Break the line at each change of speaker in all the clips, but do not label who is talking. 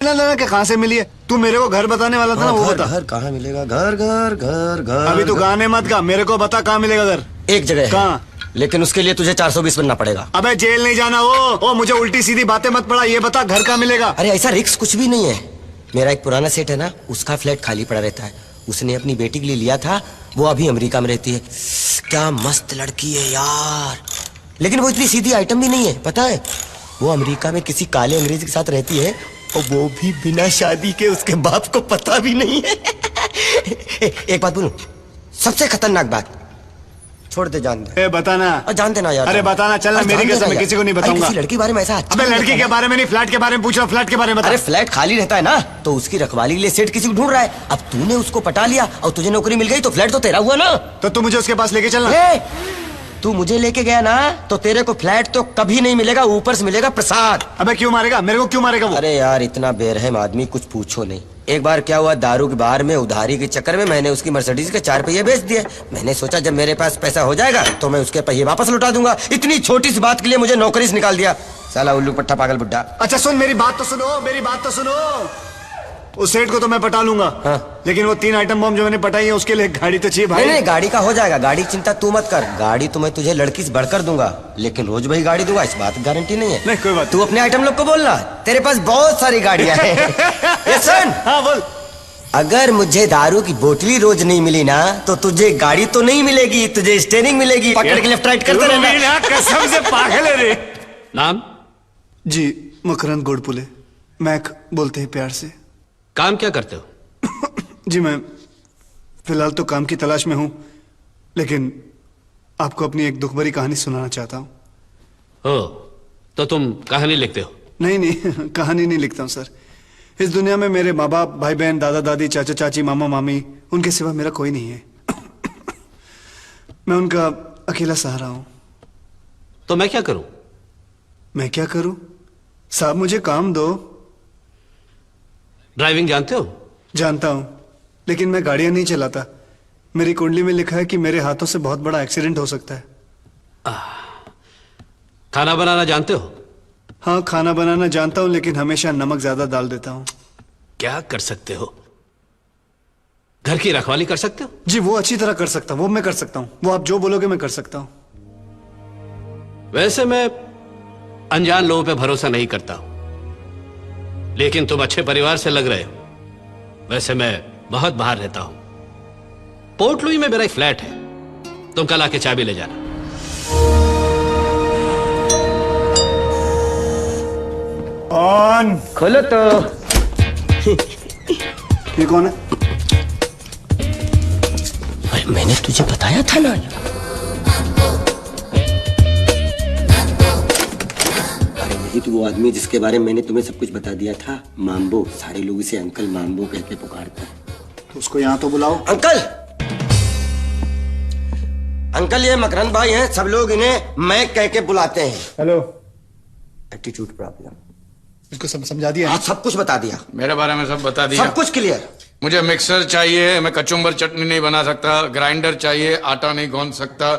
ना कि कहाँ से मिली है? तू मेरे को घर बताने वाला था ना, वो बता।
घर कहाँ मिलेगा? घर घर घर घर।
अभी तू गाने मत गा, मेरे को बता कहाँ मिलेगा घर?
एक जगह है।
कहाँ?
लेकिन उसके लिए तुझे 420 बनना पड़ेगा।
अबे जेल नहीं जाना। ओ मुझे उल्टी सीधी बातें मत पड़ा, ये बता घर कहाँ मिलेगा?
अरे ऐसा रिक्स कुछ भी नहीं है। मेरा एक पुराना सेट है ना, उसका फ्लैट खाली पड़ा रहता है। उसने अपनी बेटी के लिए लिया था, वो अभी अमेरिका में रहती है। क्या मस्त लड़की है यार, लेकिन वो इतनी सीधी आइटम भी नहीं है, पता है? वो अमेरिका में किसी काले अंग्रेज के साथ रहती है, और वो भी बिना शादी के। उसके बाप को पता भी नहीं है। एक बात बोलूं, सबसे खतरनाक बात, छोड़ दे, जान दे।
बताना।
जान देना यार।
अरे बताना, चलना, मेरी कसम मैं किसी को नहीं बताऊंगा।
किसी लड़की के बारे में ऐसा
अबे लड़की के बारे में नहीं, फ्लैट के बारे में पूछ रहा हूँ। फ्लैट के बारे में बता।
अरे फ्लैट खाली रहता है ना, तो उसकी रखवाली के लिए सेठ किसी को ढूंढ रहा है। अब तूने उसको पटा लिया और तुझे नौकरी मिल गई, तो फ्लैट तो तेरा हुआ ना।
तो तू मुझे उसके पास लेके चलना।
तू मुझे लेके गया ना, तो तेरे को फ्लैट तो कभी नहीं मिलेगा, ऊपर से मिलेगा प्रसाद।
अबे क्यों मारेगा? मेरे को क्यों मारेगा वो?
अरे यार इतना बेरहम आदमी, कुछ पूछो नहीं। एक बार क्या हुआ, दारू के बार में उधारी के चक्कर में मैंने उसकी मर्सिडीज के 4 पहिए बेच दिए। मैंने सोचा जब मेरे पास पैसा हो जाएगा तो मैं उसके पहिए वापस लौटा दूंगा। इतनी छोटी सी बात के लिए मुझे नौकरी से निकाल दिया, साला उल्लू पट्टा पागल बुड्ढा।
अच्छा सुन, मेरी बात तो सुनो, मेरी बात तो सुनो। उस सेठ को तो मैं पटा लूंगा।
हाँ।
लेकिन वो 3 आइटम बम जो मैंने पटाई है, उसके लिए गाड़ी तो चाहिए भाई।
नहीं, गाड़ी का हो जाएगा, गाड़ी की चिंता तू मत कर। गाड़ी तो मैं तुझे लड़की से बढ़कर दूंगा, लेकिन रोज भाई गाड़ी दूंगा इस बात की गारंटी नहीं है।
नहीं कोई बात।
तू अपने आइटम लोग को बोलना, तेरे पास बहुत सारी गाड़ियां हैं। सुन।
हाँ बोल।
अगर मुझे दारू की बोतली रोज नहीं मिली ना, तो तुझे गाड़ी तो नहीं मिलेगी, तुझे स्टीयरिंग मिलेगी। पकड़ के लेफ्ट राइट करते रहना।
कसम से पागल है रे।
नाम?
जी मकरंद गोडपुले, मैक बोलते हैं प्यार से।
काम क्या करते हो?
जी मैं फिलहाल तो काम की तलाश में हूं, लेकिन आपको अपनी एक दुख भरी कहानी सुनाना चाहता हूं।
हो तो तुम कहानी लिखते हो?
नहीं कहानी नहीं लिखता हूं सर। इस दुनिया में मेरे माँ बाप, भाई बहन, दादा दादी, चाचा चाची, मामा मामी, उनके सिवा मेरा कोई नहीं है। मैं उनका अकेला सहारा हूं।
तो मैं क्या करूं?
मैं क्या करूं? साहब मुझे काम दो।
ड्राइविंग जानते हो?
जानता हूं, लेकिन मैं गाड़ियां नहीं चलाता। मेरी कुंडली में लिखा है कि मेरे हाथों से बहुत बड़ा एक्सीडेंट हो सकता है।
खाना बनाना जानते हो?
हाँ खाना बनाना जानता हूं, लेकिन हमेशा नमक ज्यादा डाल देता हूं।
क्या कर सकते हो? घर की रखवाली कर सकते हो?
जी वो अच्छी तरह कर सकता हूं, वो मैं कर सकता हूं। वो आप जो बोलोगे मैं कर सकता हूं।
वैसे मैं अनजान लोगों पे भरोसा नहीं करता हूं, लेकिन तुम अच्छे परिवार से लग रहे हो। वैसे मैं बहुत बाहर रहता हूं। पोर्ट लुई में मेरा एक फ्लैट है, तुम कल आके चाबी ले जाना।
ऑन।
खोलो तो।
ये कौन है?
अरे मैंने तुझे बताया था ना। यही तो वो आदमी जिसके बारे में मैंने तुम्हें सब कुछ बता दिया था, माम्बो। सारे लोग इसे अंकल माम्बो कह के पुकारते हैं।
तो उसको यहाँ तो बुलाओ।
अंकल, अंकल ये मकरंद भाई हैं, सब लोग इन्हें मैं कह के बुलाते हैं।
हेलो।
Attitude problem.
इसको सब समझा दिया?
आज सब कुछ बता दिया,
मेरे बारे में सब बता दिया,
सब कुछ क्लियर।
मुझे मिक्सर चाहिए, मैं कचुम्बर चटनी नहीं बना सकता। ग्राइंडर चाहिए, आटा नहीं गूंद सकता।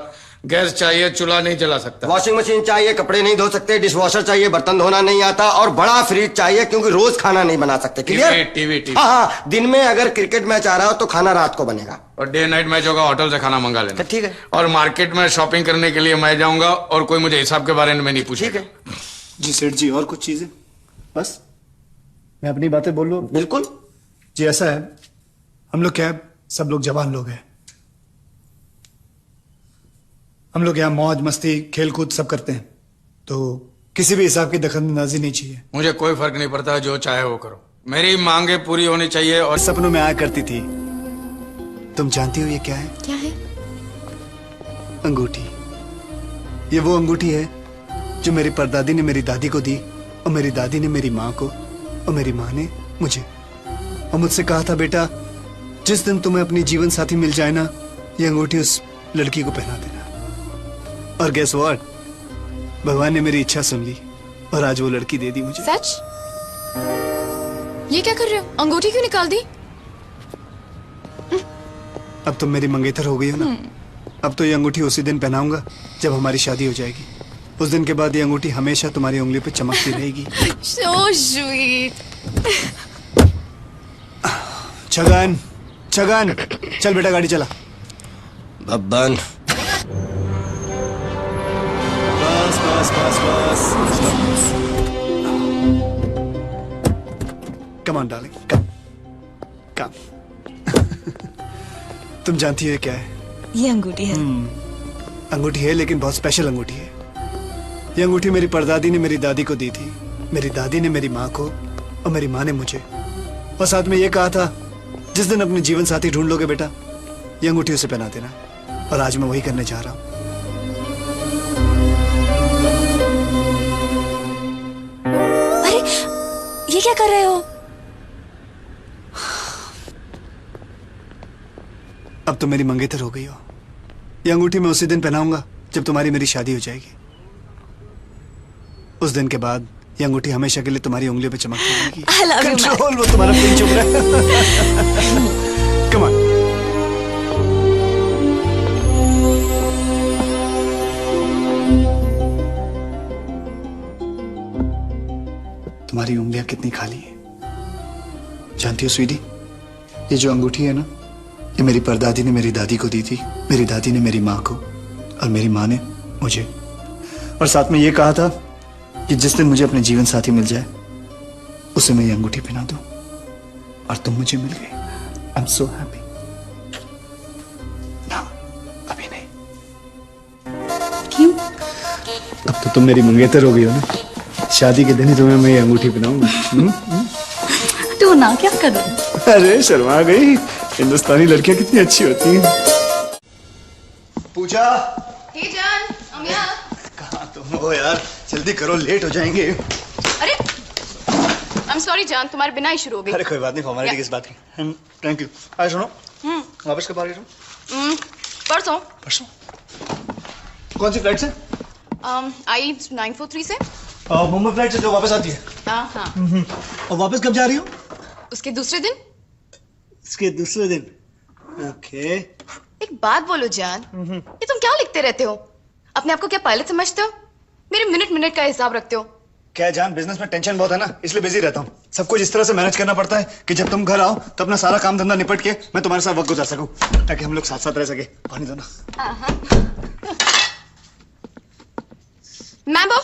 गैस चाहिए, चूल्हा नहीं जला सकता।
वॉशिंग मशीन चाहिए, कपड़े नहीं धो सकते। डिश वॉशर चाहिए, बर्तन धोना नहीं आता। और बड़ा फ्रिज चाहिए, क्योंकि रोज खाना नहीं बना सकते। क्लियर?
टीवी।
हाँ, दिन में अगर क्रिकेट मैच आ रहा हो तो खाना रात को बनेगा,
और डे नाइट मैच होगा, होटल से खाना मंगा लेना।
ठीक है।
और मार्केट में शॉपिंग करने के लिए मैं जाऊंगा, और कोई मुझे हिसाब के बारे में नहीं पूछेगा।
ठीक है
जी सेठ जी, और कुछ चीजें? बस मैं अपनी बातें बोल लूं?
बिल्कुल
जी ऐसा है, हम लोग क्या, सब लोग जवान लोग हैं। हम लोग यहाँ मौज मस्ती खेल कूद सब करते हैं, तो किसी भी हिसाब की दखलंदाजी नहीं चाहिए।
मुझे कोई फर्क नहीं पड़ता, जो चाहे वो करो। मेरी मांगे पूरी होनी चाहिए। और
सपनों में आया करती थी। तुम जानती हो ये क्या है?
क्या है?
अंगूठी। ये वो अंगूठी है जो मेरी परदादी ने मेरी दादी को दी, और मेरी दादी ने मेरी माँ को, और मेरी माँ ने मुझे। और मुझसे कहा था, बेटा जिस दिन तुम्हें अपनी जीवन साथी मिल जाए ना, ये अंगूठी उस लड़की को पहना देना। और गेस व्हाट, भगवान ने मेरी इच्छा सुन ली, और आज वो लड़की दे दी मुझे।
सच? ये क्या कर रहे हो? अंगूठी क्यों निकाल दी?
अब तुम मेरी मंगेतर हो गई हो ना। अब तो ये अंगूठी उसी दिन पहनाऊंगा जब हमारी शादी हो जाएगी, उस दिन के बाद ये अंगूठी हमेशा तुम्हारी उंगली पे चमकती रहेगी।
So sweet.
छगन, छगन, चल बेटा गाड़ी चला।
बब्बन,
बस बस बस बस। कम ऑन डार्लिंग, कम कम। तुम जानती हो ये क्या है?
ये अंगूठी है।
अंगूठी है, लेकिन बहुत स्पेशल अंगूठी है। ये अंगूठी मेरी परदादी ने मेरी दादी को दी थी, मेरी दादी ने मेरी माँ को, और मेरी माँ ने मुझे। और साथ में ये कहा था, जिस दिन अपने जीवन साथी ढूंढ लोगे बेटा, ये अंगूठी उसे पहना देना। और आज मैं वही करने जा रहा हूँ।
अरे ये क्या कर रहे हो?
अब तो मेरी मंगेतर हो गई हो। ये अंगूठी मैं उसी दिन पहनाऊंगा जब तुम्हारी मेरी शादी हो जाएगी। उस दिन के बाद ये अंगूठी हमेशा के लिए तुम्हारी उंगलियों पे चमकती रहेगी।
I love you, man.
Control, वो तुम्हारा पिन चुप रहा है। Come on. तुम्हारी उंगलियां कितनी खाली हैं। जानती हो स्वीटी, ये जो अंगूठी है ना, ये मेरी परदादी ने मेरी दादी को दी थी, मेरी दादी ने मेरी माँ को, और मेरी माँ ने मुझे। और साथ में ये कहा था कि जिस दिन मुझे अपने जीवन साथी मिल जाए, उसे मैं ये अंगूठी पहना दूं। और तुम मुझे मिल गई। I am so happy. ना, अभी नहीं।
क्यों?
अब तो तुम मेरी मंगेतर हो गई हो ना। शादी के दिन ही तुम्हें मैं ये अंगूठी पहनाऊंगा।
तू ना क्या कर रहे हो?
अरे शर्मा गई, हिंदुस्तानी लड़कियां कितनी अच्छी होती हैं। पूजा,
हे जान, I'm here.
कहाँ तुम हो यार? जल्दी करो, लेट हो जाएंगे।
अरे I'm sorry जान, तुम्हारे बिना ही शुरू हो गई।
अरे कोई बात नहीं, फॉर्मेलिटी किस बात की। Thank you. आज सुनो, वापस कब आ रही हो?
परसों।
परसों? कौन सी फ्लाइट से?
आई 943 से।
मुंबई फ्लाइट से जो वापस आती है।
हाँ।
और वापस कब जा रही हो?
उसके दूसरे दिन।
इसके दूसरे दिन। ओके।
एक बात बोलो जान, ये तुम क्या लिखते रहते हो? अपने आप को क्या पायलट समझते हो? मेरे मिनट मिनट का हिसाब रखते हो।
क्या जान, बिजनेस में टेंशन बहुत है ना, इसलिए बिजी रहता हूँ। सब कुछ इस तरह से मैनेज करना पड़ता है कि जब तुम घर आओ तो अपना सारा काम धंधा निपट के मैं तुम्हारे साथ वक्त गुजार सकूं, ताकि हम लोग साथ साथ रह सके। पानी दो ना।
मैम्बो,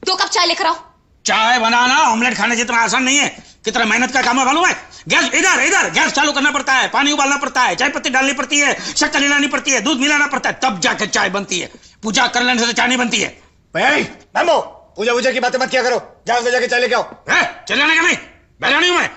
2 कप चाय लेकर आओ।
चाय बनाना ऑमलेट खाने जितना आसान नहीं है। कितना मेहनत का काम है मालूम है? गैस इधर गैस चालू करना पड़ता है, पानी उबालना पड़ता है, चाय पत्ती डालनी पड़ती है, शक्कर मिलानी पड़ती है, दूध मिलाना पड़ता है, तब जाकर चाय बनती है। पूजा कर लेने से तो चाय नहीं बनती है।
मैम्बो, पूजा की बातें मत किया करो। जाओ अंदर जाके चाय लेके आओ।
चले जाने का नहीं, बैठा नहीं हूं मैं।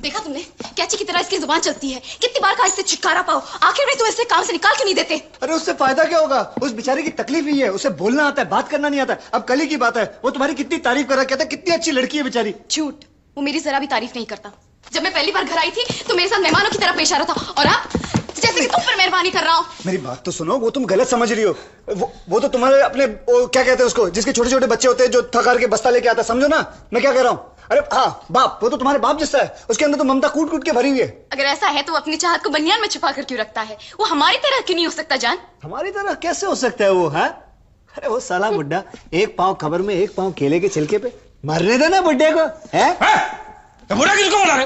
देखा तुमने, कैची की तरह इसकी जुबान चलती है। कितनी बार कहा इससे छुटकारा पाओ, आखिर में तुम इसे काम से निकाल क्यों नहीं देते?
अरे उससे फायदा क्या होगा? उस बेचारे की तकलीफ ही है, उसे बोलना आता है, बात करना नहीं आता। अब कल ही की बात है, वो तुम्हारी कितनी तारीफ कर रहा, कहता कितनी अच्छी लड़की है बेचारी।
झूठ, वो मेरी जरा भी तारीफ नहीं करता। जब मैं पहली बार घर आई थी तो मेरे साथ मेहमानों की तरह पेश आ रहा था, और अब जैसे कि तुम पर मेहरबानी कर रहा हूँ।
मेरी बात तो सुनो, वो तुम गलत समझ रही हो। वो तो तुम्हारे अपने क्या कहते हैं उसको, जिसके छोटे छोटे बच्चे होते हैं जो थक हार के बस्ता लेके आता, समझो ना मैं क्या कह रहा हूँ। अरे हाँ, बाप, वो तो तुम्हारे बाप जैसा है, उसके अंदर तो ममता कूट कूट के भरी हुई है।
अगर ऐसा है तो वो अपनी चाहत को बनियान में छुपा कर क्यों रखता है? वो हमारी तरह क्यों नहीं हो सकता जान?
हमारी तरह कैसे हो सकता है वो? है अरे वो साला बुड्ढा, एक पाँव खबर में एक पाँव केले के छिलके पे। मरने देना बुड्ढे को। है
तो बुढ़ा किसको बोला रे?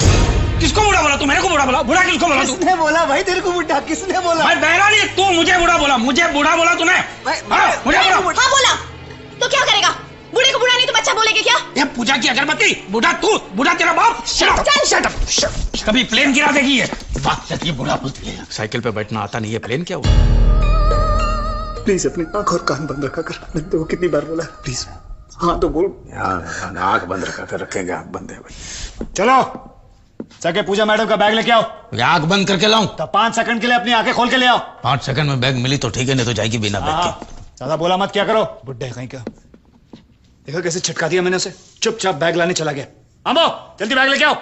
किसको बुढ़ा बोला? तू मेरे को बुढ़ा बोला? बुढ़ा किसको बोला तू?
किसने बोला भाई तेरे को बुड्ढा? किसने बोला?
भाई बहरा नहीं, तू मुझे बुढ़ा बोला। मुझे बुढ़ा बोला तूने? मुझे बुढ़ा
हाँ बोला, तो क्या करेगा? बूढ़े को बूढ़ा नहीं तो बच्चा बोलेगे क्या?
ये पूजा की अगरबत्ती, बुढ़ा तू, बुढ़ा तेरा बाप। Shut up. कभी प्लेन गिरा देगी ये बात, जब ये बुढ़ा बोलती है।
साइकिल पे बैठना आता नहीं है, प्लेन क्या हुआ?
प्लीज अपनी आंख और कान बंद रखा कर। मैंने तो कितनी बार बोला, प्लीज। हाँ तो बोल।
आंख बंद रखा कर, रखेंगे आंख बंद है भाई।
चलो जाके पूजा मैडम का बैग लेके आओ।
आंख बंद करके लाऊं?
तो 5 सेकंड के लिए अपनी आंखें खोल के ले आओ।
5 सेकंड में बैग मिली तो ठीक है, नहीं तो जाएगी बिना बैग के।
ज्यादा बोला मत क्या करो, बुड्ढे कहीं का। देखो कैसे छिटका दिया मैंने उसे। चुपचाप बैग लाने चला गया। अम्बो जल्दी बैग लेके आओ।